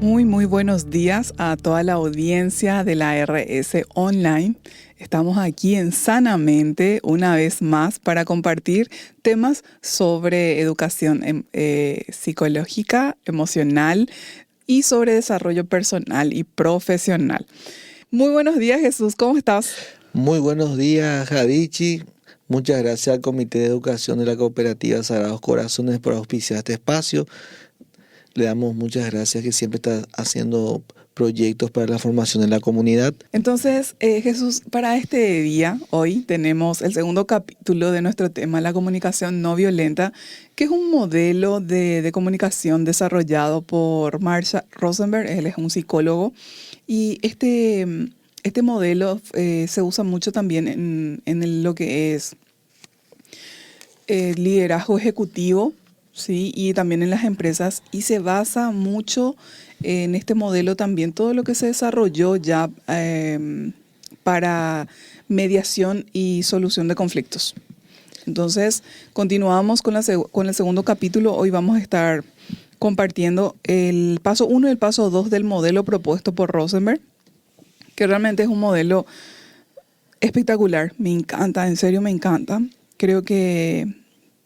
Muy buenos días a toda la audiencia de la RS Online. Estamos aquí en Sanamente una vez más para compartir temas sobre educación psicológica, emocional y sobre desarrollo personal y profesional. Muy buenos días, Jesús, ¿cómo estás? Muy buenos días, Jadichi. Muchas gracias al Comité de Educación de la Cooperativa Sagrados Corazones por auspiciar este espacio. Le damos muchas gracias que siempre está haciendo proyectos para la formación de la comunidad. Entonces, Jesús, para este día, hoy tenemos el segundo capítulo de nuestro tema, la comunicación no violenta, que es un modelo de comunicación desarrollado por Marshall Rosenberg. Él es un psicólogo y este modelo se usa mucho también en lo que es liderazgo ejecutivo, ¿sí? Y también en las empresas, y se basa mucho en este modelo también todo lo que se desarrolló ya para mediación y solución de conflictos. Entonces, continuamos con el segundo capítulo. Hoy vamos a estar compartiendo el paso 1 y el paso 2 del modelo propuesto por Rosenberg, que realmente es un modelo espectacular. Me encanta, en serio me encanta. Creo que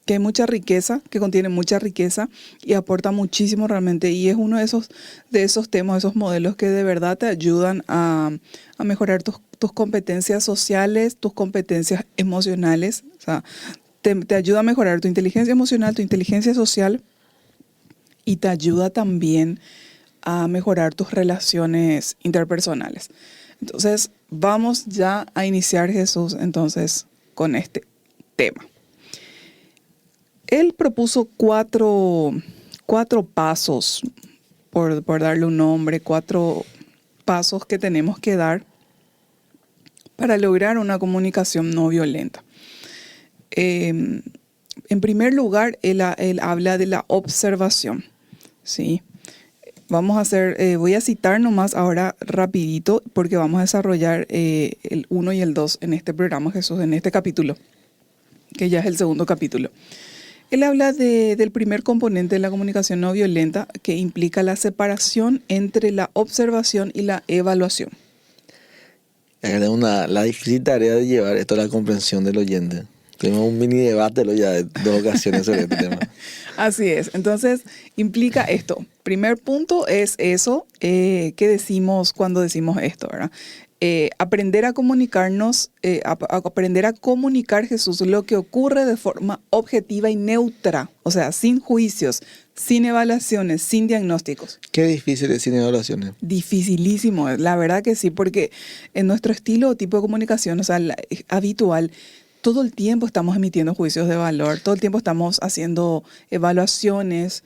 hay mucha riqueza, que contiene mucha riqueza y aporta muchísimo realmente. Y es uno de esos temas, esos modelos que de verdad te ayudan a mejorar tus competencias sociales, tus competencias emocionales. O sea, te ayuda a mejorar tu inteligencia emocional, tu inteligencia social, y te ayuda también a mejorar tus relaciones interpersonales. Entonces, vamos ya a iniciar, Jesús, entonces, con este tema. Él propuso cuatro pasos, por darle un nombre, 4 pasos que tenemos que dar para lograr una comunicación no violenta. En primer lugar, él habla de la observación, ¿sí? Voy a citar nomás ahora rapidito porque vamos a desarrollar el 1 y el 2 en este programa, Jesús, en este capítulo, que ya es el segundo capítulo. Él habla del primer componente de la comunicación no violenta, que implica la separación entre la observación y la evaluación. Es la difícil tarea de llevar esto a la comprensión del oyente. Tuvimos un mini debate ya de 2 ocasiones sobre este tema. Así es. Entonces, implica esto. Primer punto es eso que decimos cuando decimos esto, ¿verdad? Aprender a comunicarnos, aprender a comunicar, Jesús, lo que ocurre de forma objetiva y neutra, o sea, sin juicios, sin evaluaciones, sin diagnósticos. Qué difícil es sin evaluaciones. Dificilísimo, la verdad que sí, porque en nuestro estilo o tipo de comunicación, o sea, habitual, todo el tiempo estamos emitiendo juicios de valor, todo el tiempo estamos haciendo evaluaciones,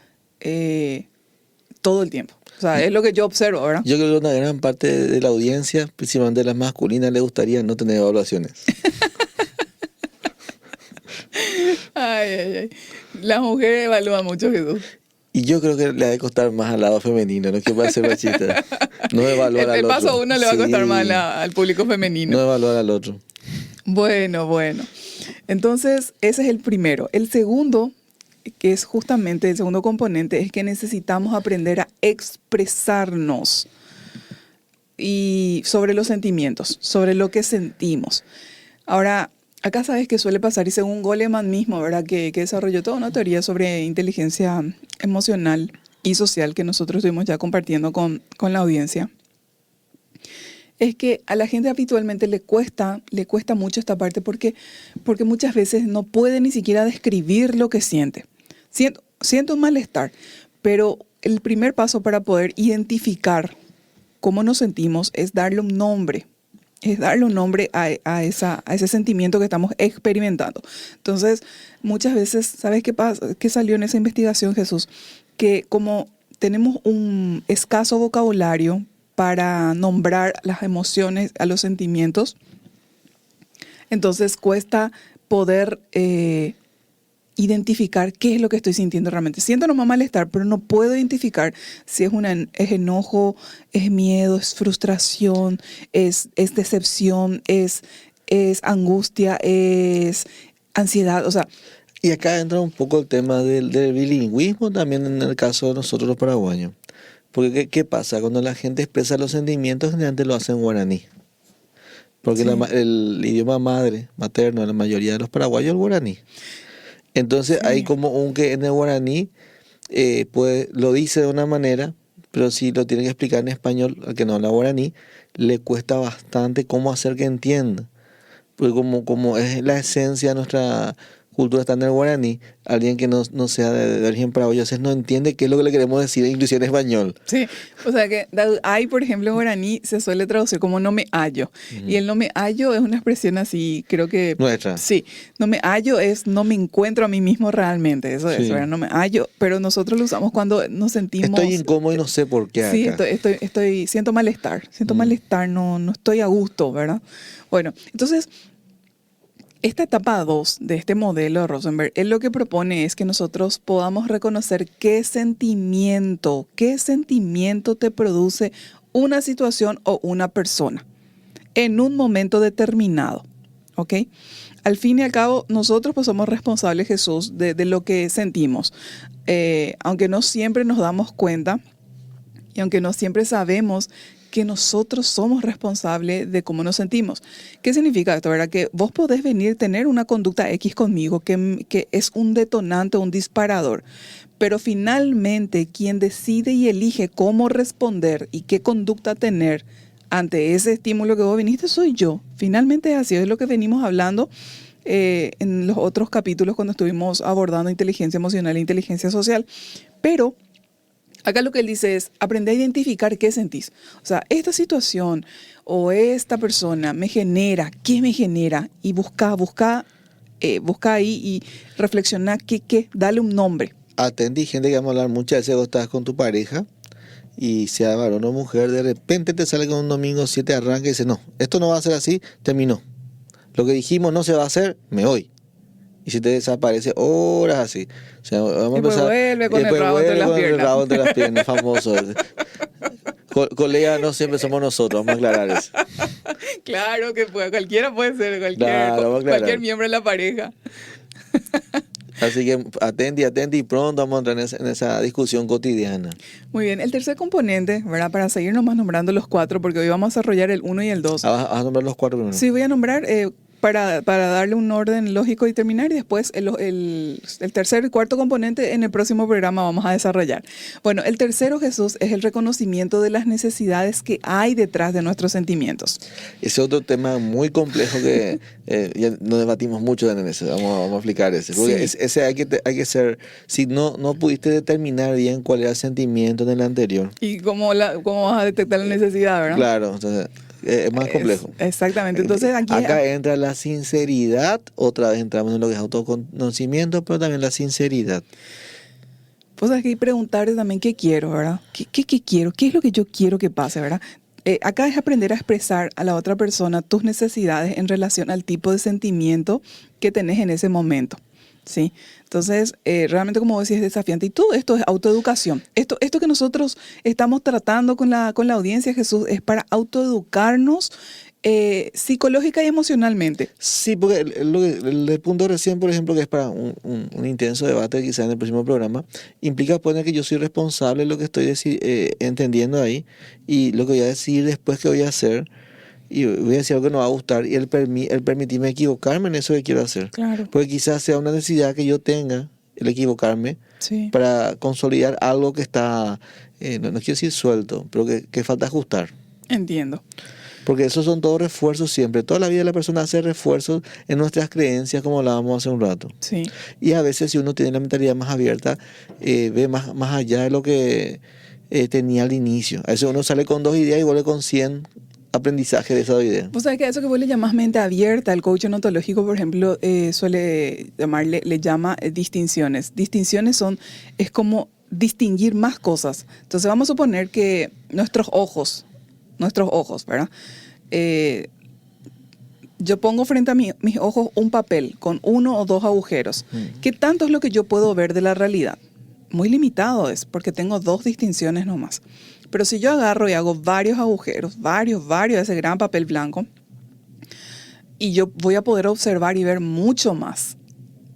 todo el tiempo. O sea, es lo que yo observo, ¿verdad? Yo creo que una gran parte de la audiencia, principalmente las masculinas, le gustaría no tener evaluaciones. Ay. Las mujeres evalúan mucho, Jesús. Y yo creo que le ha de costar más al lado femenino, no es que pueda ser machista. No evaluar al otro. El paso 1 le va a costar más al público femenino. No evaluar al otro. Bueno. Entonces, ese es el primero. El segundo, que es justamente el segundo componente, es que necesitamos aprender a expresarnos y sobre los sentimientos, sobre lo que sentimos. Ahora, acá sabes que suele pasar, y según Goleman mismo, ¿verdad? Que desarrolló toda una teoría sobre inteligencia emocional y social que nosotros estuvimos ya compartiendo con la audiencia, es que a la gente habitualmente le cuesta mucho esta parte porque muchas veces no puede ni siquiera describir lo que siente. Siento un malestar, pero el primer paso para poder identificar cómo nos sentimos es darle un nombre. Es darle un nombre a ese sentimiento que estamos experimentando. Entonces, muchas veces, ¿sabes qué pasa? ¿Qué salió en esa investigación, Jesús? Que como tenemos un escaso vocabulario para nombrar las emociones, a los sentimientos, entonces cuesta poder identificar qué es lo que estoy sintiendo realmente. Siento nomás malestar, pero no puedo identificar si es enojo, es miedo, es frustración, es decepción, es angustia, es ansiedad, o sea. Y acá entra un poco el tema del bilingüismo también en el caso de nosotros los paraguayos. Porque ¿qué pasa? Cuando la gente expresa los sentimientos, generalmente lo hace en guaraní. Porque Sí. el idioma materno de la mayoría de los paraguayos es el guaraní. Entonces hay Sí. como un que en el guaraní lo dice de una manera, pero si lo tiene que explicar en español, al que no habla guaraní, le cuesta bastante cómo hacer que entienda. Porque como es la esencia de nuestra cultura está en el guaraní, alguien que no sea de origen paraguayo, a veces no entiende qué es lo que le queremos decir, inclusive en español. Sí, o sea que hay, por ejemplo, en guaraní se suele traducir como no me hallo. Y el no me hallo es una expresión así, creo que Nuestra. sí, no me hallo es no me encuentro a mí mismo realmente, eso es, Sí. ¿verdad? No me hallo, pero nosotros lo usamos cuando nos sentimos... Estoy incómodo y no sé por qué Sí, acá. siento malestar, no estoy a gusto, ¿verdad? Bueno, entonces, esta etapa 2 de este modelo de Rosenberg, él lo que propone es que nosotros podamos reconocer qué sentimiento te produce una situación o una persona en un momento determinado, ¿ok? Al fin y al cabo, nosotros pues somos responsables, Jesús, de lo que sentimos. Aunque no siempre nos damos cuenta y aunque no siempre sabemos que nosotros somos responsables de cómo nos sentimos. ¿Qué significa esto, verdad? Que vos podés venir, tener una conducta X conmigo que es un detonante, un disparador, pero finalmente quien decide y elige cómo responder y qué conducta tener ante ese estímulo que vos viniste soy yo. Finalmente es así, es lo que venimos hablando en los otros capítulos cuando estuvimos abordando inteligencia emocional e inteligencia social. Pero acá lo que él dice es, aprende a identificar qué sentís. O sea, esta situación o esta persona me genera, ¿qué me genera? Y busca ahí y reflexiona qué, dale un nombre. Atendí, gente que vamos a hablar muchas veces, vos estás con tu pareja y sea varón o mujer, de repente te sale con un domingo 7 arranca y dice, no, esto no va a ser así, terminó. Lo que dijimos no se va a hacer, me voy. Y si te desaparece horas así. O sea, vamos a Y pues empezar. vuelve con y el después rabo entre vuelve las con el piernas. rabo entre las piernas, famoso. Colega, no siempre somos nosotros, vamos a aclarar eso. Claro que cualquiera puede ser, Claro, vamos a aclarar. cualquier miembro de la pareja. Así que atente y pronto vamos a entrar en esa discusión cotidiana. Muy bien, el tercer componente, ¿verdad? Para seguir nomás nombrando los 4, porque hoy vamos a desarrollar el 1 y el 2. Vas a nombrar los 4 primero. Sí, voy a nombrar para darle un orden lógico y terminar, y después el tercer y cuarto componente en el próximo programa vamos a desarrollar. Bueno, el tercero, Jesús, es el reconocimiento de las necesidades que hay detrás de nuestros sentimientos. Ese otro tema muy complejo que ya no debatimos mucho en ese, vamos a explicar ese. Porque Sí. ese hay que ser, si no pudiste determinar bien cuál era el sentimiento en el anterior. Y cómo vas a detectar la necesidad, ¿verdad? Claro, entonces es más complejo. Exactamente. Entonces acá entra la sinceridad, otra vez entramos en lo que es autoconocimiento, pero también la sinceridad. Pues hay que preguntarte también qué quiero, ¿verdad? ¿Qué quiero? ¿Qué es lo que yo quiero que pase, ¿verdad? Acá es aprender a expresar a la otra persona tus necesidades en relación al tipo de sentimiento que tenés en ese momento, ¿sí? Entonces, realmente, como decís, es desafiante. Y todo esto es autoeducación. Esto que nosotros estamos tratando con la audiencia, Jesús, es para autoeducarnos psicológica y emocionalmente. Sí, porque el punto recién, por ejemplo, que es para un intenso debate quizás en el próximo programa, implica poner que yo soy responsable de lo que estoy entendiendo ahí y lo que voy a decir después que voy a hacer. Y voy a decir algo que no va a gustar y el permitirme equivocarme en eso que quiero hacer. Claro. Porque quizás sea una necesidad que yo tenga, el equivocarme, Sí. para consolidar algo que está, no quiero decir suelto, pero que falta ajustar. Entiendo. Porque esos son todos refuerzos siempre. Toda la vida la persona hace refuerzos en nuestras creencias, como hablábamos hace un rato. Sí. Y a veces si uno tiene la mentalidad más abierta, ve más allá de lo que tenía al inicio. A veces uno sale con 2 ideas y vuelve con 100 aprendizaje de esa idea. Vos sabés que a eso que vos le llamás mente abierta, el coach ontológico, por ejemplo, le llama distinciones. Distinciones es como distinguir más cosas. Entonces vamos a suponer que nuestros ojos, ¿verdad? Yo pongo frente a mis ojos un papel con 1 o 2 agujeros. ¿Qué tanto es lo que yo puedo ver de la realidad? Muy limitado es, porque tengo 2 distinciones nomás. Pero si yo agarro y hago varios agujeros, varios de ese gran papel blanco, y yo voy a poder observar y ver mucho más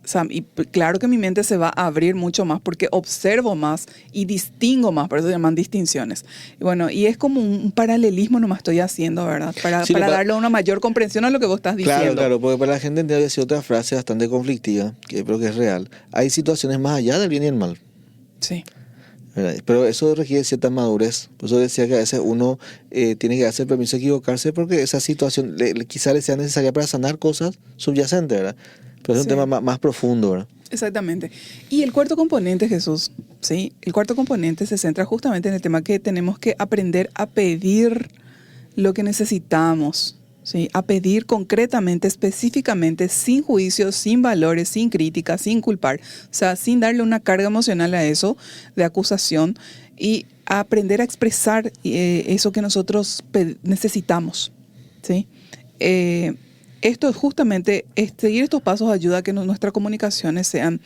sea, y claro que mi mente se va a abrir mucho más porque observo más y distingo más, por eso se llaman distinciones. Y bueno, y es como un paralelismo nomás estoy haciendo, ¿verdad? Sí, Para darle una mayor comprensión a lo que vos estás claro, diciendo. claro, porque para la gente debe decir otra frase bastante conflictiva, que creo que es real. Hay situaciones más allá del bien y el mal. Sí. ¿Verdad? Pero eso requiere cierta madurez. Por eso decía que a veces uno tiene que darse el permiso de equivocarse porque esa situación quizá le sea necesaria para sanar cosas subyacentes, ¿verdad? Pero es un Sí. tema más profundo, ¿verdad? Exactamente. Y el cuarto componente, Jesús, ¿sí? El cuarto componente se centra justamente en el tema que tenemos que aprender a pedir lo que necesitamos, ¿sí? A pedir concretamente, específicamente, sin juicios, sin valores, sin críticas, sin culpar, o sea, sin darle una carga emocional a eso de acusación y a aprender a expresar eso que nosotros necesitamos, ¿sí? Esto es justamente, seguir estos pasos ayuda a que nuestras comunicaciones sean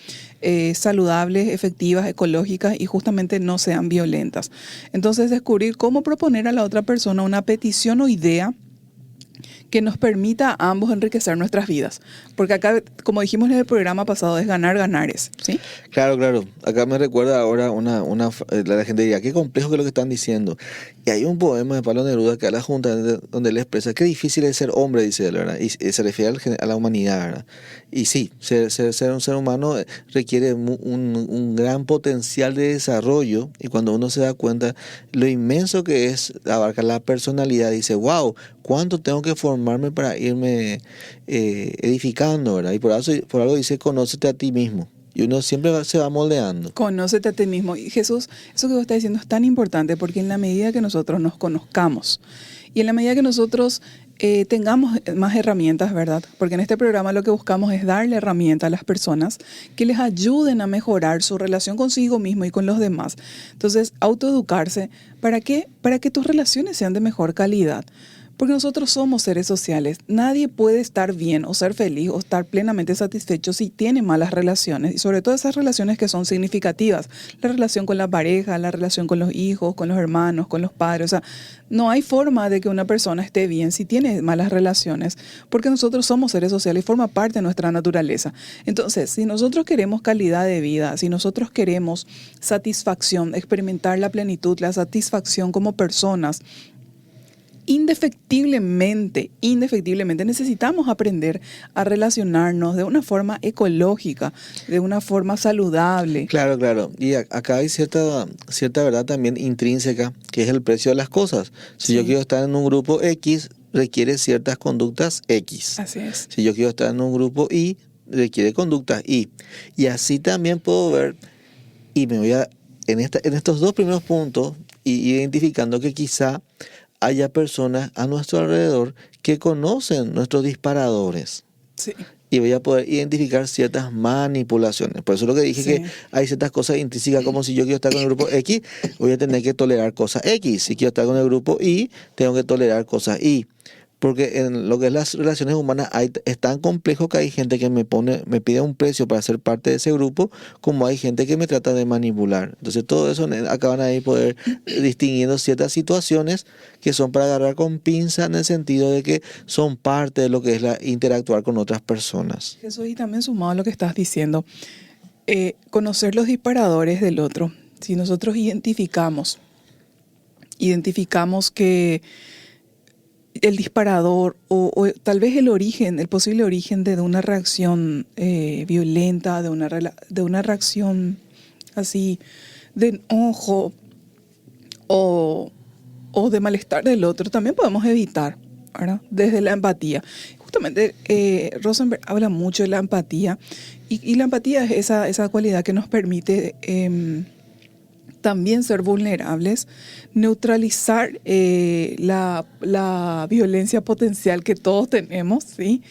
saludables, efectivas, ecológicas y justamente no sean violentas. Entonces, descubrir cómo proponer a la otra persona una petición o idea que nos permita a ambos enriquecer nuestras vidas. Porque acá, como dijimos en el programa pasado, es ganar, ganares, ¿sí? Claro, claro. Acá me recuerda ahora la gente diría, qué complejo que es lo que están diciendo. Y hay un poema de Pablo Neruda que habla donde él expresa qué difícil es ser hombre, dice él, ¿verdad? Y se refiere a la humanidad, ¿verdad? Y sí, ser un ser humano requiere un gran potencial de desarrollo y cuando uno se da cuenta lo inmenso que es abarcar la personalidad, dice, wow, ¿cuánto tengo que formarme para irme edificando, ¿verdad? Y por algo dice, conócete a ti mismo. Y uno siempre se va moldeando. Conócete a ti mismo. Y Jesús, eso que vos estás diciendo es tan importante porque en la medida que nosotros nos conozcamos y en la medida que nosotros tengamos más herramientas, ¿verdad? Porque en este programa lo que buscamos es darle herramientas a las personas que les ayuden a mejorar su relación consigo mismo y con los demás. Entonces, autoeducarse, ¿para qué? Para que tus relaciones sean de mejor calidad. Porque nosotros somos seres sociales. Nadie puede estar bien o ser feliz o estar plenamente satisfecho si tiene malas relaciones. Y sobre todo esas relaciones que son significativas. La relación con la pareja, la relación con los hijos, con los hermanos, con los padres. O sea, no hay forma de que una persona esté bien si tiene malas relaciones. Porque nosotros somos seres sociales y forma parte de nuestra naturaleza. Entonces, si nosotros queremos calidad de vida, si nosotros queremos satisfacción, experimentar la plenitud, la satisfacción como personas, indefectiblemente necesitamos aprender a relacionarnos de una forma ecológica, de una forma saludable. Claro, claro. Y acá hay cierta verdad también intrínseca, que es el precio de las cosas. Si yo quiero estar en un grupo X, requiere ciertas conductas X. Así es. Si yo quiero estar en un grupo Y, requiere conductas Y. Y así también puedo ver, y me voy en estos dos primeros puntos, identificando que quizá haya personas a nuestro alrededor que conocen nuestros disparadores. Sí. Y voy a poder identificar ciertas manipulaciones. Por eso lo que dije que hay ciertas cosas intrínsecas, como si yo quiero estar con el grupo X, voy a tener que tolerar cosas X. Si quiero estar con el grupo Y, tengo que tolerar cosas Y. Porque en lo que es las relaciones humanas es tan complejo que hay gente que me pide un precio para ser parte de ese grupo, como hay gente que me trata de manipular. Entonces todo eso acaban ahí poder distinguiendo ciertas situaciones que son para agarrar con pinza en el sentido de que son parte de lo que es interactuar con otras personas. Jesús, y también sumado a lo que estás diciendo, conocer los disparadores del otro. Si nosotros identificamos que el disparador o tal vez el posible origen de una reacción violenta, de una reacción así de enojo o de malestar del otro, también podemos evitar, ¿verdad? Desde la empatía. Justamente Rosenberg habla mucho de la empatía y la empatía es esa cualidad que nos permite también ser vulnerables, neutralizar la violencia potencial que todos tenemos, ¿sí?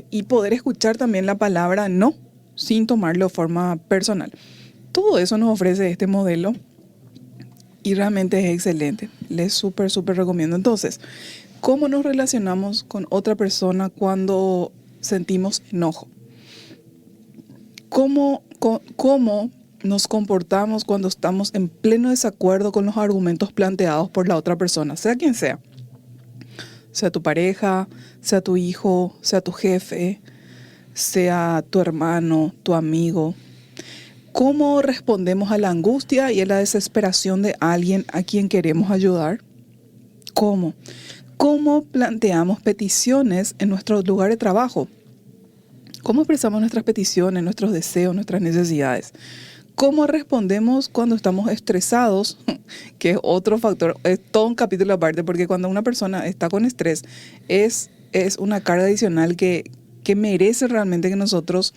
Y poder escuchar también la palabra no, sin tomarlo de forma personal. Todo eso nos ofrece este modelo y realmente es excelente. Les súper recomiendo. Entonces, ¿cómo nos relacionamos con otra persona cuando sentimos enojo? ¿Cómo nos comportamos cuando estamos en pleno desacuerdo con los argumentos planteados por la otra persona, sea quien sea tu pareja, sea tu hijo, sea tu jefe, sea tu hermano, tu amigo. ¿Cómo respondemos a la angustia y a la desesperación de alguien a quien queremos ayudar? ¿Cómo? ¿Cómo planteamos peticiones en nuestro lugar de trabajo? ¿Cómo expresamos nuestras peticiones, nuestros deseos, nuestras necesidades? ¿Cómo respondemos cuando estamos estresados? Que es otro factor, es todo un capítulo aparte, porque cuando una persona está con estrés es una carga adicional que merece realmente que nosotros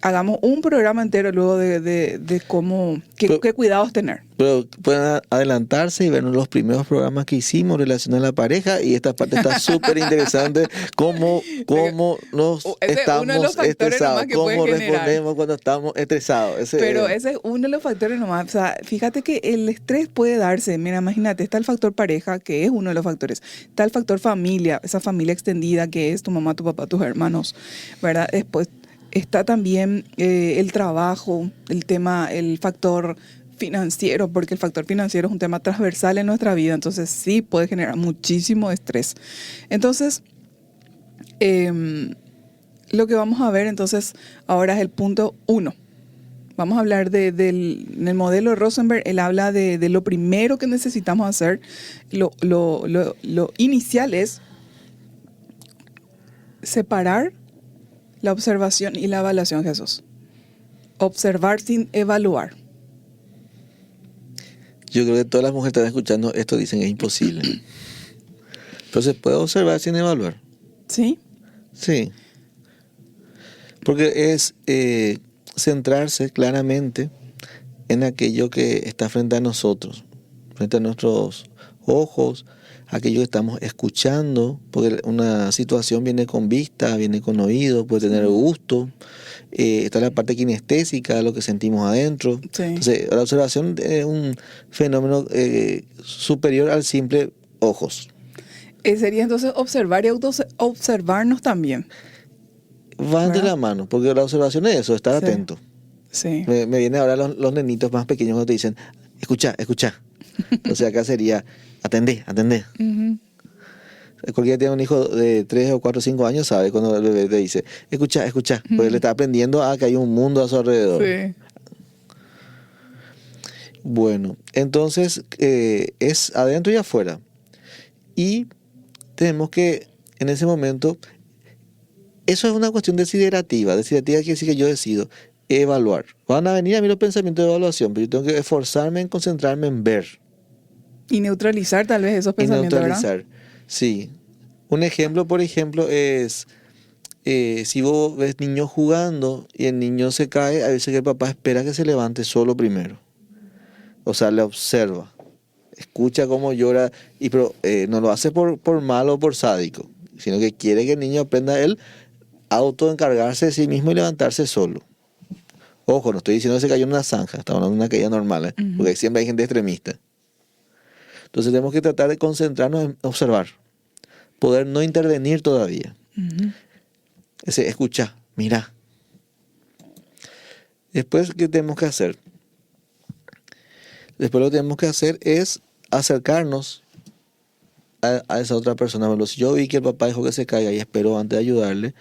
hagamos un programa entero luego de cómo, qué cuidados tener. Pero pueden adelantarse y ver los primeros programas que hicimos relacionados a la pareja, y esta parte está súper interesante, cómo nos estamos estresados, cómo respondemos cuando estamos estresados. Pero ese es uno de los factores nomás. O sea, fíjate que el estrés puede darse, mira, imagínate, está el factor pareja, que es uno de los factores, está el factor familia, esa familia extendida que es tu mamá, tu papá, tus hermanos, ¿verdad? Después está también el trabajo, el factor financiero, porque el factor financiero es un tema transversal en nuestra vida, entonces sí puede generar muchísimo estrés. Entonces, lo que vamos a ver entonces ahora es el punto 1. Vamos a hablar en el modelo de Rosenberg, él habla de lo primero que necesitamos hacer. Lo inicial es separar la observación y la evaluación, Jesús. Observar sin evaluar. Yo creo que todas las mujeres que están escuchando esto dicen que es imposible. Pero se puede observar sin evaluar. ¿Sí? Sí. Porque es centrarse claramente en aquello que está frente a nosotros, frente a nuestros ojos, aquello que estamos escuchando, porque una situación viene con vista, viene con oído, puede tener gusto, está la parte kinestésica, lo que sentimos adentro. Sí. Entonces, la observación es un fenómeno superior al simple ojos. Sería entonces observar y autoobservarnos también. Van de la mano, porque la observación es eso, estar atento. Sí. Me vienen ahora los nenitos más pequeños cuando te dicen, escucha. Entonces acá sería, atendé. Uh-huh. Cualquiera que tiene un hijo de 3 o 4 o 5 años sabe cuando el bebé te dice, escucha, Uh-huh. porque le está aprendiendo a que hay un mundo a su alrededor. Sí. Bueno, entonces es adentro y afuera. Y tenemos que, en ese momento, eso es una cuestión desiderativa. Desiderativa quiere decir que yo decido evaluar. Van a venir a mí los pensamientos de evaluación, pero yo tengo que esforzarme en concentrarme en ver. Y neutralizar tal vez esos pensamientos, ¿verdad? Sí. Un ejemplo, por ejemplo, es si vos ves niños jugando y el niño se cae, a veces que el papá espera que se levante solo primero. O sea, le observa, escucha cómo llora, pero no lo hace por malo o por sádico, sino que quiere que el niño aprenda él autoencargarse de sí mismo y levantarse solo. Ojo, no estoy diciendo que se cayó en una zanja, estamos hablando de una caída normal, Uh-huh. porque siempre hay gente extremista. Entonces tenemos que tratar de concentrarnos en observar, poder no intervenir todavía. Uh-huh. Escucha, mira. Después, ¿qué tenemos que hacer? Después lo que tenemos que hacer es acercarnos a esa otra persona. Bueno, si yo vi que el papá dijo que se caiga y espero antes de ayudarle,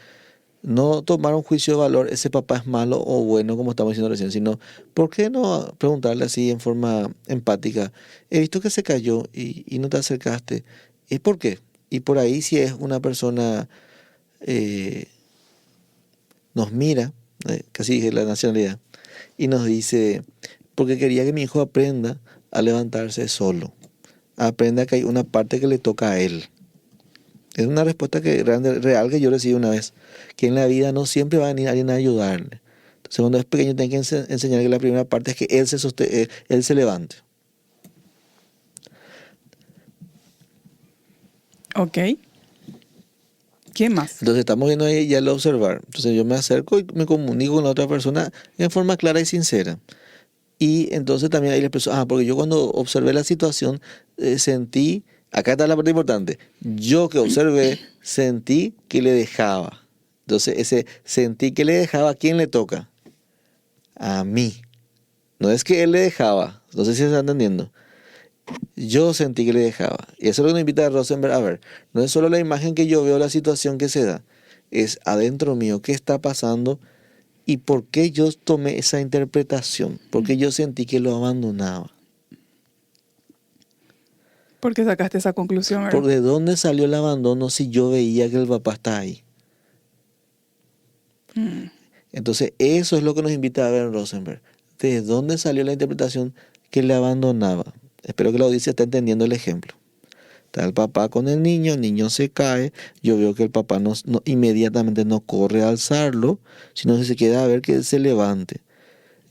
no tomar un juicio de valor, ese papá es malo o bueno, como estamos diciendo recién, sino, ¿por qué no preguntarle así en forma empática? He visto que se cayó y no te acercaste. ¿Y por qué? Y por ahí, si es una persona, nos mira, casi dije la nacionalidad, y nos dice, porque quería que mi hijo aprenda a levantarse solo, aprenda que hay una parte que le toca a él. Es una respuesta real que yo recibí una vez, que en la vida no siempre va a venir alguien a ayudarle. Entonces cuando es pequeño tiene que enseñar que la primera parte es que él se levante. Ok. ¿Qué más? Entonces estamos viendo ahí ya el observar. Entonces yo me acerco y me comunico con la otra persona en forma clara y sincera. Y entonces también ahí le expreso, porque yo cuando observé la situación sentí, acá está la parte importante, yo que observé sentí que le dejaba. Entonces ese sentí que le dejaba, ¿a quién le toca? A mí. No es que él le dejaba, no sé si se está entendiendo. Yo sentí que le dejaba. Y eso es lo que nos invita a Rosenberg a ver. No es solo la imagen que yo veo, la situación que se da. es adentro mío, qué está pasando y por qué yo tomé esa interpretación, porque yo sentí que lo abandonaba. ¿Por qué sacaste esa conclusión, ¿Por verdad? de dónde salió el abandono si yo veía que el papá está ahí? Mm. Entonces, eso es lo que nos invita a ver en Rosenberg. ¿De dónde salió la interpretación que le abandonaba? Espero que la audiencia esté entendiendo el ejemplo. Está el papá con el niño se cae, yo veo que el papá inmediatamente no corre a alzarlo, sino que se queda a ver que él se levante.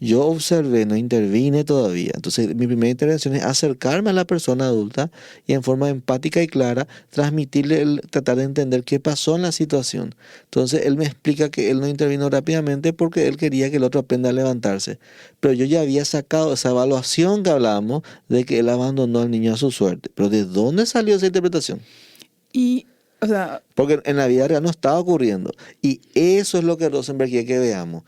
Yo observé, no intervine todavía. Entonces, mi primera intervención es acercarme a la persona adulta y en forma empática y clara transmitirle, tratar de entender qué pasó en la situación. Entonces, él me explica que él no intervino rápidamente porque él quería que el otro aprenda a levantarse. Pero yo ya había sacado esa evaluación que hablábamos de que él abandonó al niño a su suerte. Pero ¿de dónde salió esa interpretación? Y, o sea, Porque en la vida real no estaba ocurriendo. Y eso es lo que Rosenberg quiere que veamos.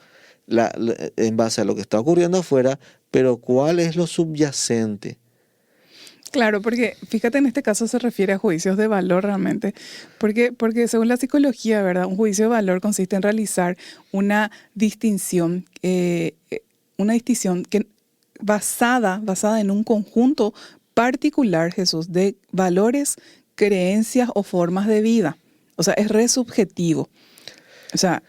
En base a lo que está ocurriendo afuera, pero cuál es lo subyacente. claro, porque fíjate, en este caso se refiere a juicios de valor realmente, porque según la psicología, ¿verdad? Un juicio de valor consiste en realizar una distinción que basada en un conjunto particular, Jesús, de valores, creencias o formas de vida. O sea, es re subjetivo. O sea,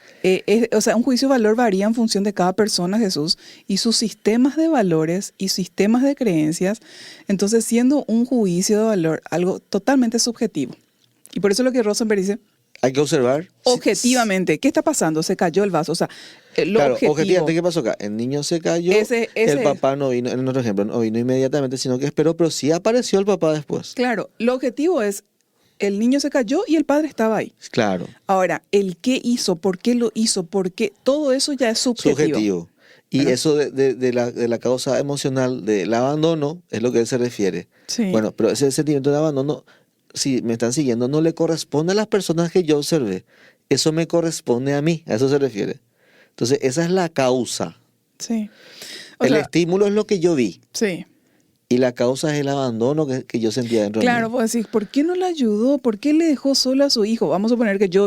un juicio de valor varía en función de cada persona, Jesús, y sus sistemas de valores y sistemas de creencias. Entonces, siendo un juicio de valor algo totalmente subjetivo. Y por eso lo que Rosenberg dice, Hay que observar. objetivamente, ¿qué está pasando? Se cayó el vaso. O sea, lo Claro, objetivo. objetivamente, ¿qué pasó acá? El niño se cayó, el papá no vino, en nuestro ejemplo, no vino inmediatamente, sino que esperó, pero sí apareció el papá después. Claro, lo objetivo es, el niño se cayó y el padre estaba ahí. Claro. Ahora, el qué hizo, por qué lo hizo, por qué, todo eso ya es subjetivo. Y ¿verdad? eso de la causa emocional del abandono es lo que él se refiere. Sí. Bueno, pero ese sentimiento de abandono, si me están siguiendo, no le corresponde a las personas que yo observé. Eso me corresponde a mí, a eso se refiere. Entonces, esa es la causa. Sí. El estímulo es lo que yo vi. Sí. Y la causa es el abandono que yo sentía dentro de mí. Claro, pues decir, ¿por qué no le ayudó? ¿Por qué le dejó solo a su hijo? Vamos a suponer que yo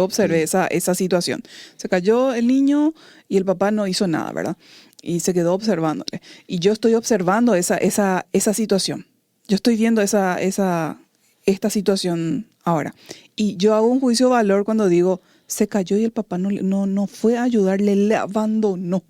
observé esa situación. Se cayó el niño y el papá no hizo nada, ¿verdad? Y se quedó observándole. Y yo estoy observando esa situación. Yo estoy viendo esta situación ahora. Y yo hago un juicio de valor cuando digo, se cayó y el papá no fue a ayudarle, le abandonó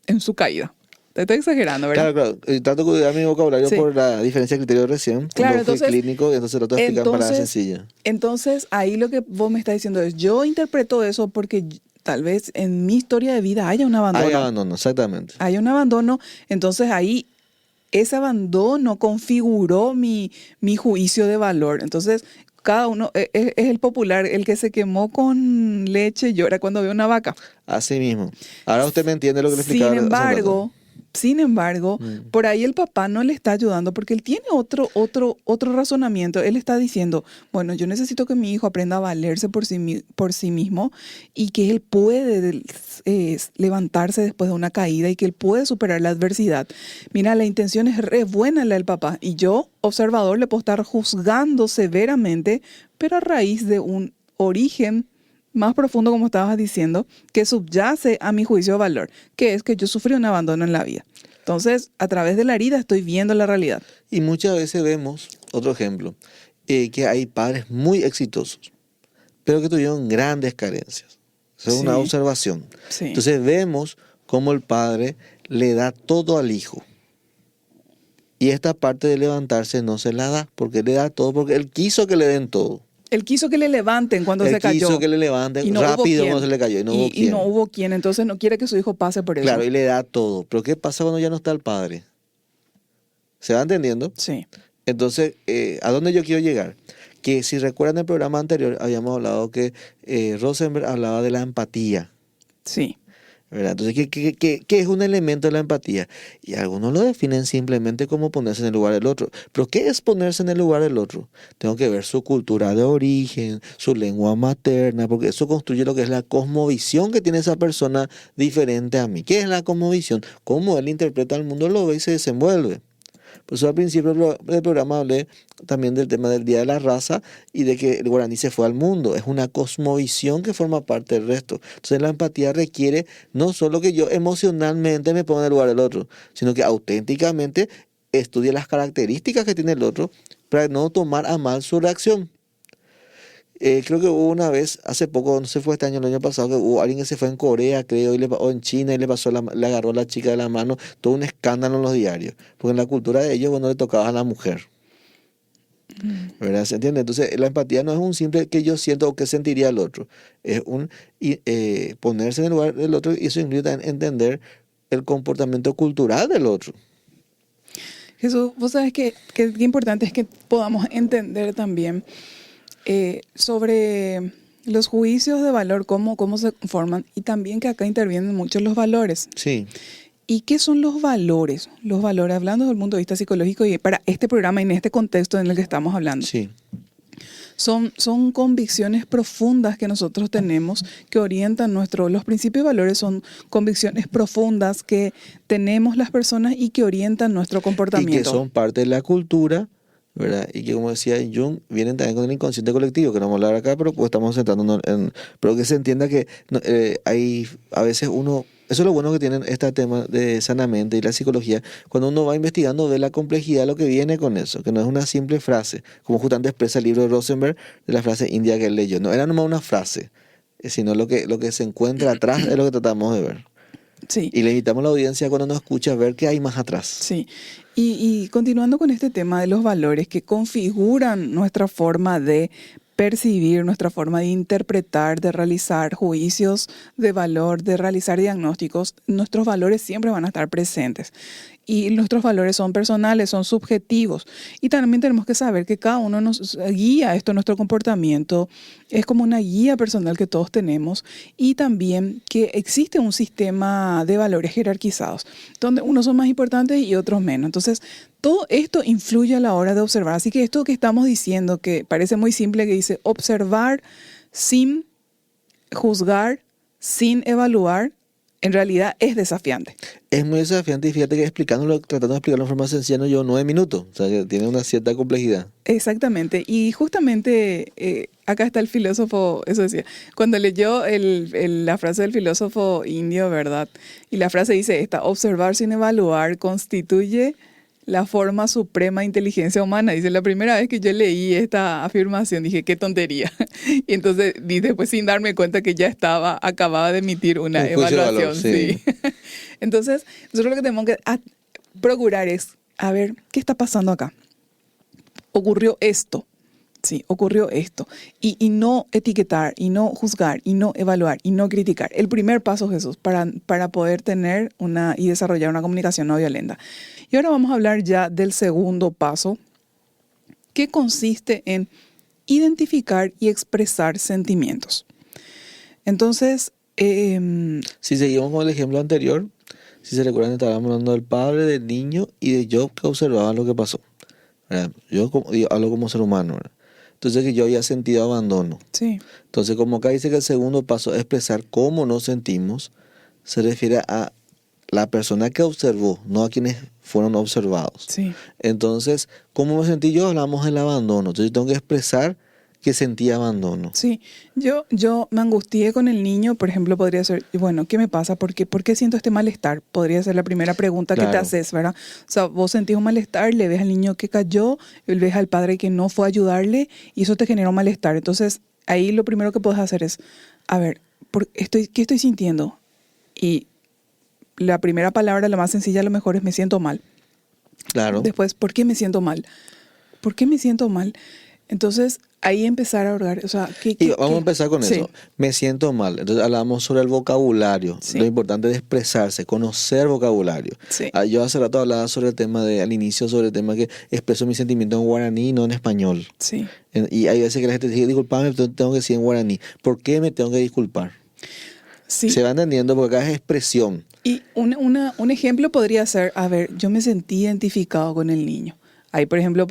en su caída. Te estoy exagerando, ¿verdad? Claro. Trato de cuidar mi vocabulario Sí. por la diferencia de criterio recién. Claro, Cuando fui entonces- clínico, entonces lo tengo que explicar en palabras sencillas. Entonces, ahí lo que vos me estás diciendo es, yo interpreto eso porque tal vez en mi historia de vida haya un abandono. Hay abandono, exactamente. Hay un abandono, entonces ahí ese abandono configuró mi juicio de valor. Entonces, cada uno es el popular, el que se quemó con leche llora cuando ve una vaca. Así mismo. Ahora usted me entiende lo que le explicaba. Sin embargo, Mm. por ahí el papá no le está ayudando porque él tiene otro razonamiento. Él está diciendo, bueno, yo necesito que mi hijo aprenda a valerse por sí mismo y que él puede levantarse después de una caída y que él puede superar la adversidad. Mira, la intención es re buena la del papá y yo, observador, le puedo estar juzgando severamente, pero a raíz de un origen más profundo, como estabas diciendo, que subyace a mi juicio de valor, que es que yo sufrí un abandono en la vida. Entonces, a través de la herida estoy viendo la realidad. Y muchas veces vemos, otro ejemplo, que hay padres muy exitosos, pero que tuvieron grandes carencias. Esa es una Sí. observación. Sí. Entonces vemos cómo el padre le da todo al hijo. Y esta parte de levantarse no se la da, porque le da todo, porque él quiso que le den todo. Él quiso que le levanten cuando se cayó. Quiso que le levanten y no hubo rápido quien. cuando se le cayó. Y no hubo quien. no hubo quien, entonces no quiere que su hijo pase por eso. Claro, y le da todo. Pero ¿qué pasa cuando ya no está el padre? ¿Se va entendiendo? Sí. Entonces, ¿a dónde yo quiero llegar? Que si recuerdan el programa anterior, habíamos hablado que Rosenberg hablaba de la empatía. Sí. ¿Verdad? Entonces, ¿qué es un elemento de la empatía? Y algunos lo definen simplemente como ponerse en el lugar del otro. ¿Pero qué es ponerse en el lugar del otro? Tengo que ver su cultura de origen, su lengua materna, porque eso construye lo que es la cosmovisión que tiene esa persona diferente a mí. ¿Qué es la cosmovisión? Cómo él interpreta el mundo, lo ve y se desenvuelve. Por eso al principio del programa hablé también del tema del Día de la Raza y de que el guaraní se fue al mundo. Es una cosmovisión que forma parte del resto. Entonces la empatía requiere no solo que yo emocionalmente me ponga en el lugar del otro, sino que auténticamente estudie las características que tiene el otro para no tomar a mal su reacción. Creo que hubo una vez, hace poco, no sé si fue este año o el año pasado, que hubo alguien que se fue en Corea, creo, o en China, y le agarró a la chica de la mano, todo un escándalo en los diarios, porque en la cultura de ellos, bueno, le tocaba a la mujer, ¿verdad? ¿Se entiende? Entonces, la empatía no es un simple que yo siento o que sentiría el otro, es ponerse en el lugar del otro, y eso incluye también entender el comportamiento cultural del otro. Jesús, vos sabes que importante es que podamos entender también sobre los juicios de valor, cómo se forman, y también que acá intervienen mucho los valores. Sí. ¿Y qué son los valores? Los valores, hablando desde el punto de vista psicológico y para este programa y en este contexto en el que estamos hablando. Sí. Son convicciones profundas que nosotros tenemos que orientan los principios y valores son convicciones profundas que tenemos las personas y que orientan nuestro comportamiento. Y que son parte de la cultura, ¿verdad? Y que, como decía Jung, vienen también con el inconsciente colectivo, que no vamos a hablar acá, pero pues estamos centrándonos pero que se entienda que hay a veces uno, eso es lo bueno que tienen este tema de sanamente y la psicología, cuando uno va investigando ve la complejidad de lo que viene con eso, que no es una simple frase, como justamente expresa el libro de Rosenberg, de la frase india que él leyó, no era nomás una frase, sino lo que se encuentra atrás es lo que tratamos de ver. Sí. Y le invitamos a la audiencia cuando nos escucha a ver qué hay más atrás. Sí. Y continuando con este tema de los valores que configuran nuestra forma de percibir, nuestra forma de interpretar, de realizar juicios de valor, de realizar diagnósticos, nuestros valores siempre van a estar presentes. Y nuestros valores son personales, son subjetivos. Y también tenemos que saber que cada uno nos guía esto, nuestro comportamiento. Es como una guía personal que todos tenemos. Y también que existe un sistema de valores jerarquizados, donde unos son más importantes y otros menos. Entonces, todo esto influye a la hora de observar. Así que esto que estamos diciendo, que parece muy simple, que dice observar sin juzgar, sin evaluar, en realidad es desafiante. Es muy desafiante y fíjate que tratando de explicarlo de forma sencilla no llevo 9 minutos, o sea que tiene una cierta complejidad. Exactamente, y justamente acá está el filósofo, eso decía, cuando leyó la frase del filósofo indio, ¿verdad? Y la frase dice esta: observar sin evaluar constituye la forma suprema de inteligencia humana. Dice, la primera vez que yo leí esta afirmación dije, qué tontería. Y entonces dice, pues sin darme cuenta que ya acababa de emitir una evaluación. Valor, sí. Entonces, nosotros lo que tenemos que procurar es, a ver, ¿qué está pasando acá? Ocurrió esto. Sí, ocurrió esto. Y no etiquetar, y no juzgar, y no evaluar, y no criticar. El primer paso, Jesús, para poder tener y desarrollar una comunicación no violenta. Y ahora vamos a hablar ya del segundo paso, que consiste en identificar y expresar sentimientos. Entonces, si seguimos con el ejemplo anterior, si se recuerdan, estábamos hablando del padre, del niño y de Job que observaban lo que pasó. Yo hablo como ser humano, ¿verdad? Entonces que yo había sentido abandono. Sí. Entonces, como acá dice que el segundo paso es expresar cómo nos sentimos, se refiere a la persona que observó, no a quienes fueron observados. Sí. Entonces, ¿cómo me sentí yo? Hablamos del abandono. Entonces, yo tengo que expresar que sentí abandono. Sí, yo me angustié con el niño, por ejemplo, podría ser, bueno, ¿qué me pasa? ¿Por qué siento este malestar? Podría ser la primera pregunta que te haces, ¿verdad? O sea, vos sentís un malestar, le ves al niño que cayó, le ves al padre que no fue a ayudarle y eso te genera un malestar. Entonces, ahí lo primero que puedes hacer es, a ver, ¿qué estoy sintiendo? Y la primera palabra, la más sencilla, a lo mejor es me siento mal. Claro. Después, ¿por qué me siento mal? ¿Por qué me siento mal? Entonces, ahí empezar a orar. O sea, vamos a empezar con eso. Me siento mal. Entonces, hablamos sobre el vocabulario. Sí. Lo importante es expresarse, conocer vocabulario. Sí. Yo hace rato hablaba sobre el tema al inicio, sobre el tema que expreso mis sentimientos en guaraní, no en español. Sí. Y hay veces que la gente dice, disculpame, tengo que decir en guaraní. ¿Por qué me tengo que disculpar? Sí. Se va entendiendo porque acá es expresión. Y un ejemplo podría ser, a ver, yo me sentí identificado con el niño. Ahí, por ejemplo,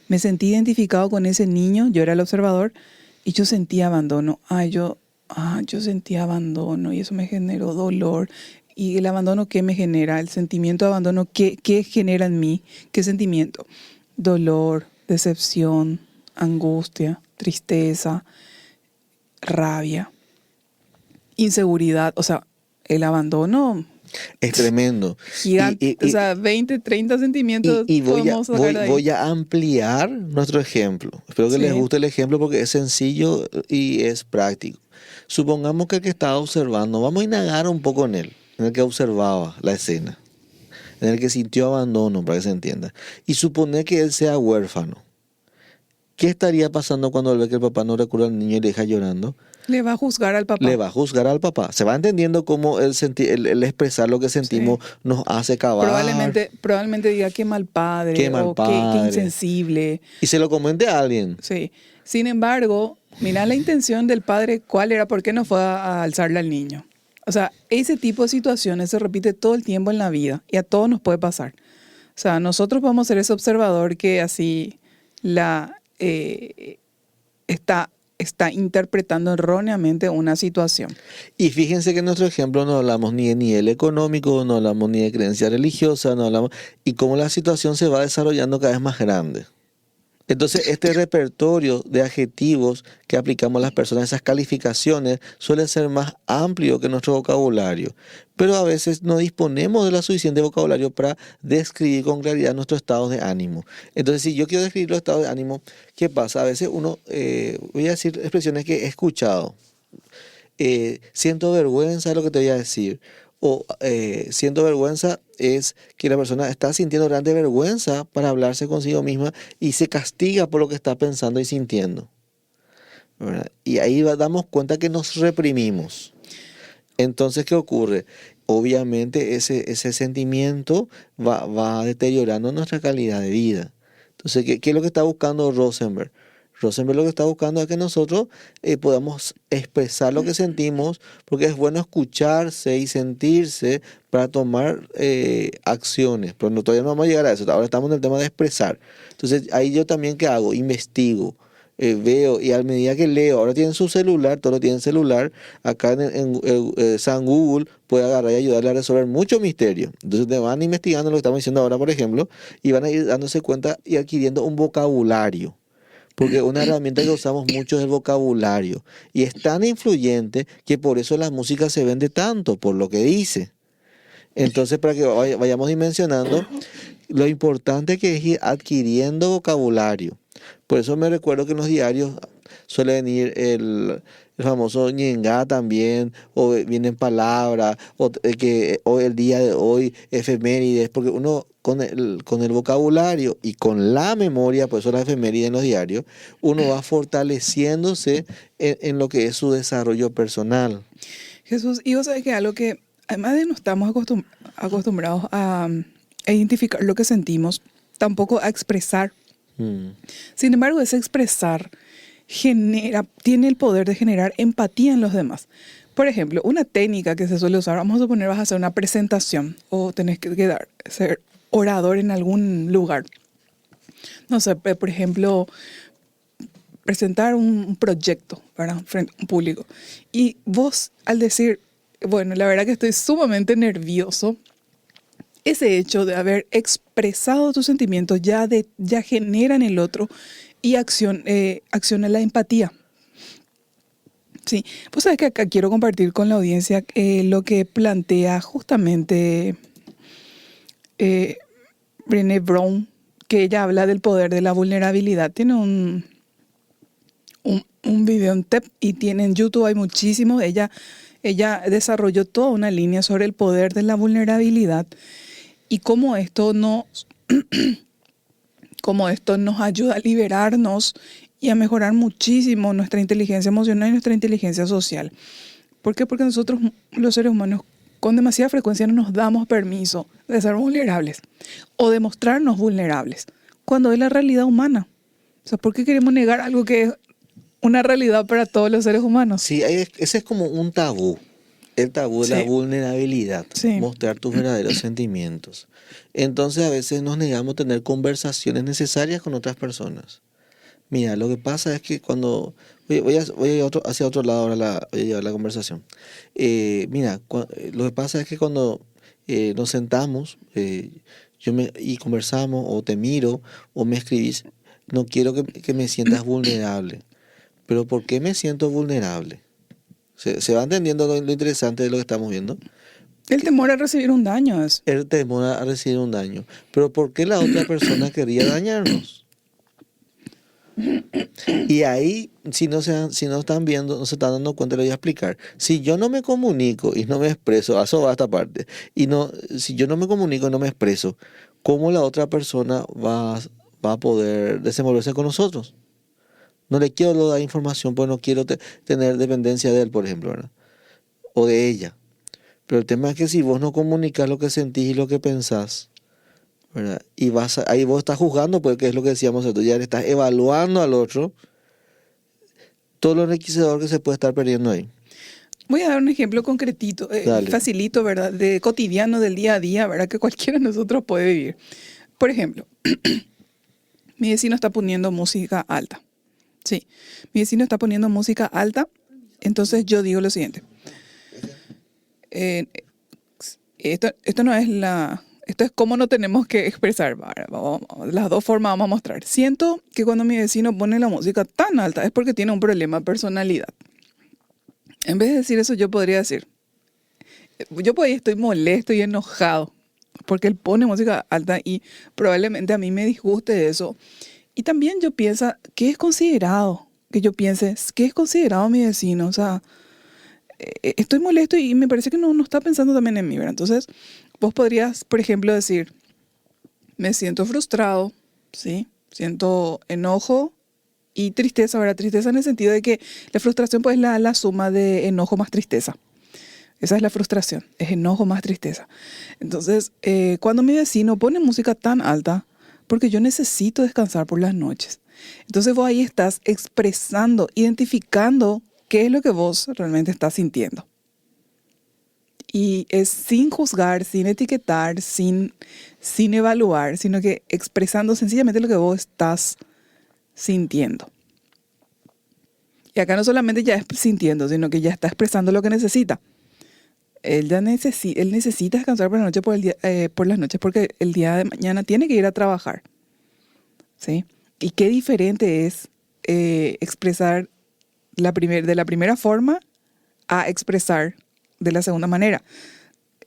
me sentí identificado con ese niño, yo era el observador, y yo sentí abandono. Yo sentí abandono y eso me generó dolor. y el abandono, ¿qué me genera? El sentimiento de abandono, ¿qué genera en mí? ¿Qué sentimiento? Dolor, decepción, angustia, tristeza, rabia, inseguridad. O sea, el abandono Es tremendo. gigante. O sea, 20, 30 sentimientos Y podemos sacar de ahí. voy a ampliar nuestro ejemplo. Espero que les Sí. guste el ejemplo porque es sencillo y es práctico. Supongamos que el que estaba observando, vamos a indagar un poco en él, en el que observaba la escena, en el que sintió abandono, para que se entienda. Y suponer que él sea huérfano. ¿Qué estaría pasando cuando él ve que el papá no recurre al niño y le deja llorando? Le va a juzgar al papá. Le va a juzgar al papá. Se va entendiendo cómo el expresar lo que sentimos Sí. nos hace cavar. Probablemente diga qué mal padre Qué mal o qué padre. insensible. Y se lo comente a alguien. Sí. Sin embargo, mira la intención del padre, ¿cuál era? ¿Por qué no fue a alzarle al niño? O sea, ese tipo de situaciones se repite todo el tiempo en la vida y a todos nos puede pasar. O sea, nosotros podemos ser ese observador que así está interpretando erróneamente una situación. Y fíjense que en nuestro ejemplo no hablamos ni de nivel económico, no hablamos ni de creencia religiosa, no hablamos. Y cómo la situación se va desarrollando cada vez más grande. Entonces, este repertorio de adjetivos que aplicamos a las personas, esas calificaciones, suele ser más amplio que nuestro vocabulario. Pero a veces no disponemos de la suficiente vocabulario para describir con claridad nuestros estados de ánimo. Entonces, si yo quiero describir los estados de ánimo, ¿qué pasa? A veces voy a decir expresiones que he escuchado. Siento vergüenza de lo que te voy a decir. O siento vergüenza es que la persona está sintiendo grande vergüenza para hablarse consigo misma y se castiga por lo que está pensando y sintiendo, ¿verdad? Y ahí damos cuenta que nos reprimimos. Entonces, ¿qué ocurre? Obviamente ese sentimiento va deteriorando nuestra calidad de vida. Entonces, ¿qué es lo que está buscando Rosenberg? Rosenberg lo que está buscando es que nosotros podamos expresar lo que sentimos, porque es bueno escucharse y sentirse para tomar acciones. Pero todavía no vamos a llegar a eso. Ahora estamos en el tema de expresar. Entonces, ahí yo también, ¿qué hago? Investigo. Veo y a medida que leo, ahora tienen su celular, todos tienen celular, acá San Google puede agarrar y ayudarle a resolver muchos misterios. Entonces te van investigando lo que estamos diciendo ahora, por ejemplo, y van a ir dándose cuenta y adquiriendo un vocabulario. Porque una herramienta que usamos mucho es el vocabulario. Y es tan influyente que por eso la música se vende tanto, por lo que dice. Entonces, para que vayamos dimensionando, lo importante que es ir adquiriendo vocabulario. Por eso me recuerdo que en los diarios suele venir el famoso ñengá también, o vienen palabras, o el día de hoy, efemérides, porque uno con el vocabulario y con la memoria, por eso la efeméride en los diarios, uno va fortaleciéndose en lo que es su desarrollo personal. Jesús, y vos sabés que algo que, además de no estamos acostumbrados a identificar lo que sentimos, tampoco a expresar. Sin embargo, ese expresar tiene el poder de generar empatía en los demás. Por ejemplo, una técnica que se suele usar, vamos a suponer vas a hacer una presentación o tenés que ser orador en algún lugar. No sé, por ejemplo, presentar un proyecto, ¿verdad? Frente a un público. Y vos, al decir, bueno, la verdad que estoy sumamente nervioso, ese hecho de haber expresado tus sentimientos ya genera en el otro y acciona la empatía. Sí, pues sabes que acá quiero compartir con la audiencia lo que plantea justamente Brené Brown, que ella habla del poder de la vulnerabilidad. Tiene un video en TED y en YouTube hay muchísimos. Ella desarrolló toda una línea sobre el poder de la vulnerabilidad y cómo esto nos ayuda a liberarnos y a mejorar muchísimo nuestra inteligencia emocional y nuestra inteligencia social. ¿Por qué? Porque nosotros, los seres humanos, con demasiada frecuencia no nos damos permiso de ser vulnerables o de mostrarnos vulnerables, cuando es la realidad humana. O sea, ¿por qué queremos negar algo que es una realidad para todos los seres humanos? Sí, ese es como un tabú. El tabú de la vulnerabilidad, mostrar tus verdaderos sentimientos. Entonces a veces nos negamos a tener conversaciones necesarias con otras personas. Mira, lo que pasa es que cuando, hacia otro lado ahora, voy a llevar la conversación. Mira, lo que pasa es que cuando nos sentamos y conversamos, o te miro, o me escribís, no quiero que me sientas vulnerable. Pero ¿por qué me siento vulnerable? ¿Se va entendiendo lo interesante de lo que estamos viendo? El temor a recibir un daño es. El temor a recibir un daño. Pero ¿por qué la otra persona querría dañarnos? Y ahí, si no están viendo, no se están dando cuenta, lo voy a explicar. Si yo no me comunico y no me expreso, a eso va esta parte, si yo no me comunico y no me expreso, ¿cómo la otra persona va a poder desenvolverse con nosotros? No le quiero dar información porque no quiero tener dependencia de él, por ejemplo, ¿verdad? O de ella. Pero el tema es que si vos no comunicas lo que sentís y lo que pensás, ¿verdad? Y ahí vos estás juzgando, porque es lo que decíamos nosotros, ya le estás evaluando al otro, todo lo enriquecedor que se puede estar perdiendo ahí. Voy a dar un ejemplo concretito, facilito, ¿verdad? De cotidiano, del día a día, ¿verdad? Que cualquiera de nosotros puede vivir. Por ejemplo, mi vecino está poniendo música alta. Sí, mi vecino está poniendo música alta, entonces yo digo lo siguiente. Esto no es esto es cómo no tenemos que expresar. Las dos formas vamos a mostrar. Siento que cuando mi vecino pone la música tan alta es porque tiene un problema de personalidad. En vez de decir eso, yo podría decir, yo pues estoy molesto y enojado porque él pone música alta y probablemente a mí me disguste eso. Y también yo pienso, ¿qué es considerado? Que yo piense, ¿qué es considerado mi vecino? O sea, estoy molesto y me parece que no está pensando también en mí, ¿verdad? Entonces, vos podrías, por ejemplo, decir, me siento frustrado, ¿sí? Siento enojo y tristeza, ¿verdad? Tristeza en el sentido de que la frustración pues es la suma de enojo más tristeza. Esa es la frustración, es enojo más tristeza. Entonces, cuando mi vecino pone música tan alta, porque yo necesito descansar por las noches. Entonces vos ahí estás expresando, identificando qué es lo que vos realmente estás sintiendo. Y es sin juzgar, sin etiquetar, sin evaluar, sino que expresando sencillamente lo que vos estás sintiendo. Y acá no solamente ya es sintiendo, sino que ya está expresando lo que necesita. Él necesita descansar por la noche por las noches porque el día de mañana tiene que ir a trabajar. ¿Sí? Y qué diferente es expresar de la primera forma a expresar de la segunda manera.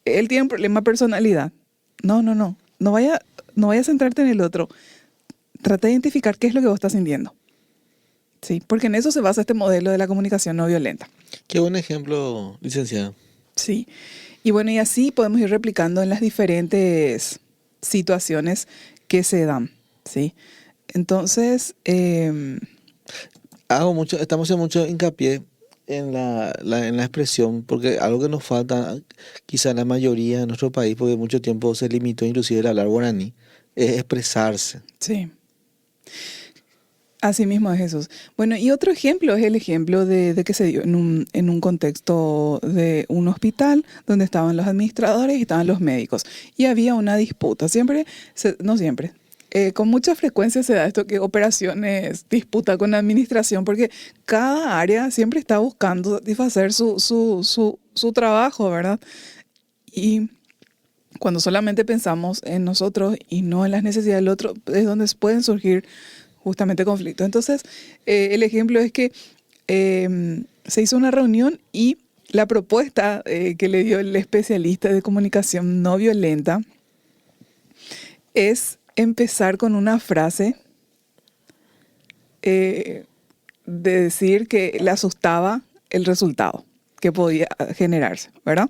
Él tiene un problema de personalidad. No. No vaya a centrarte en el otro. Trata de identificar qué es lo que vos estás sintiendo. ¿Sí? Porque en eso se basa este modelo de la comunicación no violenta. Qué buen ejemplo, licenciada. Sí. Y bueno, y así podemos ir replicando en las diferentes situaciones que se dan. ¿Sí? Entonces, estamos haciendo mucho hincapié en la expresión, porque algo que nos falta, quizá en la mayoría de nuestro país, porque mucho tiempo se limitó inclusive el hablar guaraní, es expresarse. Sí. Así mismo es, Jesús. Bueno, y otro ejemplo es el ejemplo de que se dio en un contexto de un hospital donde estaban los administradores y estaban los médicos. Y había una disputa. Con mucha frecuencia se da esto que operaciones disputa con la administración porque cada área siempre está buscando satisfacer su trabajo, ¿verdad? Y cuando solamente pensamos en nosotros y no en las necesidades del otro, es donde pueden surgir justamente conflictos. Entonces, el ejemplo es que se hizo una reunión y la propuesta que le dio el especialista de comunicación no violenta es empezar con una frase de decir que le asustaba el resultado que podía generarse, ¿verdad?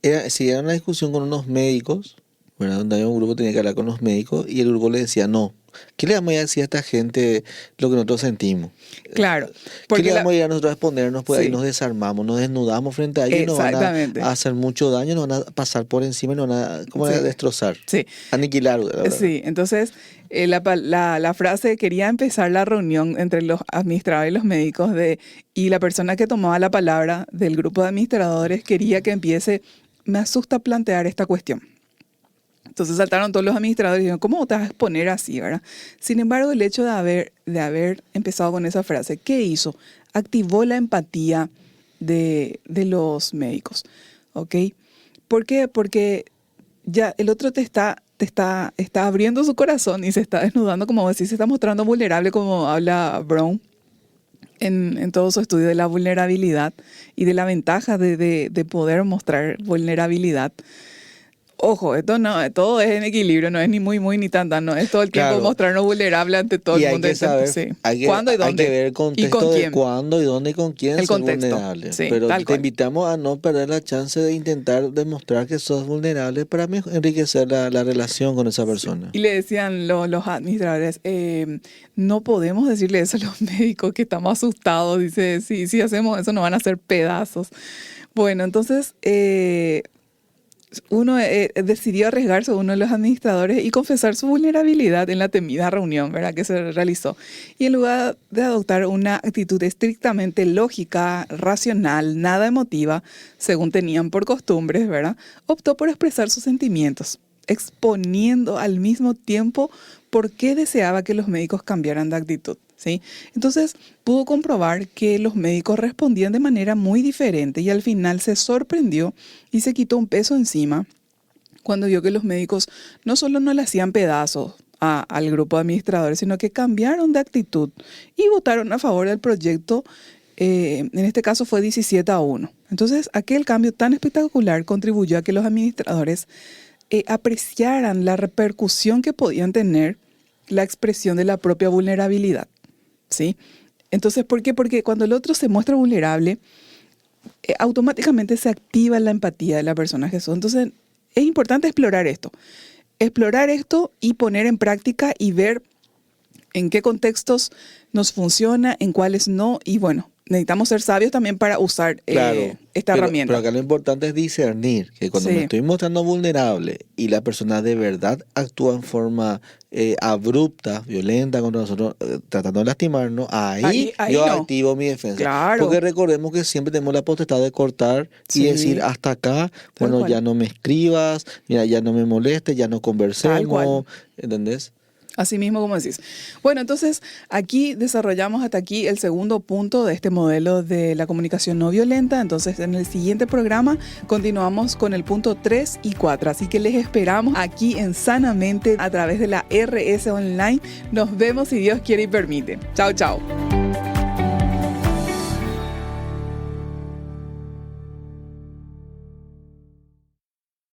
Era una discusión con unos médicos, ¿verdad? Donde había un grupo que tenía que hablar con los médicos y el grupo le decía no. ¿Qué le vamos a decir a esta gente lo que nosotros sentimos? Claro. ¿Qué le vamos a ir a nosotros a exponernos? Pues sí. Ahí nos desarmamos, nos desnudamos frente a ellos y nos van a hacer mucho daño, nos van a pasar por encima y nos van a destrozar, aniquilar. Sí, entonces la frase quería empezar la reunión entre los administradores y los médicos y la persona que tomaba la palabra del grupo de administradores quería que empiece, me asusta plantear esta cuestión. Entonces saltaron todos los administradores y dijeron, ¿cómo te vas a exponer así, verdad? Sin embargo, el hecho de haber empezado con esa frase, ¿qué hizo? Activó la empatía de los médicos, ¿ok? ¿Por qué? Porque ya el otro te está abriendo su corazón y se está desnudando, como decís, se está mostrando vulnerable, como habla Brown en todo su estudio de la vulnerabilidad y de la ventaja de poder mostrar vulnerabilidad. Ojo, esto no, todo es en equilibrio, no es ni muy, muy, ni tan, no es todo el tiempo mostrarnos vulnerable ante todo el mundo. Hay que saber, sí. ¿Cuándo y dónde? Hay que ver el contexto de cuándo y dónde y con quién el sos contexto, vulnerable. Sí, pero te cual. invitamos a no perder la chance de intentar demostrar que sos vulnerable para enriquecer la relación con esa persona. Sí. Y le decían los administradores, no podemos decirle eso a los médicos que estamos asustados. Dice, si hacemos eso nos van a hacer pedazos. Bueno, entonces uno decidió arriesgarse, uno de los administradores, y confesar su vulnerabilidad en la temida reunión, ¿verdad?, que se realizó. Y en lugar de adoptar una actitud estrictamente lógica, racional, nada emotiva, según tenían por costumbres, ¿verdad?, optó por expresar sus sentimientos, exponiendo al mismo tiempo por qué deseaba que los médicos cambiaran de actitud. ¿Sí? Entonces pudo comprobar que los médicos respondían de manera muy diferente y al final se sorprendió y se quitó un peso encima cuando vio que los médicos no solo no le hacían pedazos al grupo de administradores, sino que cambiaron de actitud y votaron a favor del proyecto. En este caso fue 17-1. Entonces aquel cambio tan espectacular contribuyó a que los administradores apreciaran la repercusión que podían tener la expresión de la propia vulnerabilidad. ¿Sí? Entonces, ¿por qué? Porque cuando el otro se muestra vulnerable, automáticamente se activa la empatía de la persona Jesús. Entonces, es importante explorar esto y poner en práctica y ver en qué contextos nos funciona, en cuáles no, y bueno, necesitamos ser sabios también para usar esta herramienta. Pero acá lo importante es discernir que cuando me estoy mostrando vulnerable y la persona de verdad actúa en forma abrupta, violenta contra nosotros, tratando de lastimarnos, ahí yo activo mi defensa. Claro. Porque recordemos que siempre tenemos la potestad de cortar y decir hasta acá, bueno, ya no me escribas, mira, ya no me molestes, ya no conversemos, ¿entendés? Así mismo como decís. Bueno, entonces aquí desarrollamos hasta aquí el segundo punto de este modelo de la comunicación no violenta. Entonces en el siguiente programa continuamos con el punto 3 y 4. Así que les esperamos aquí en Sanamente a través de la RS Online. Nos vemos si Dios quiere y permite. Chao, chao.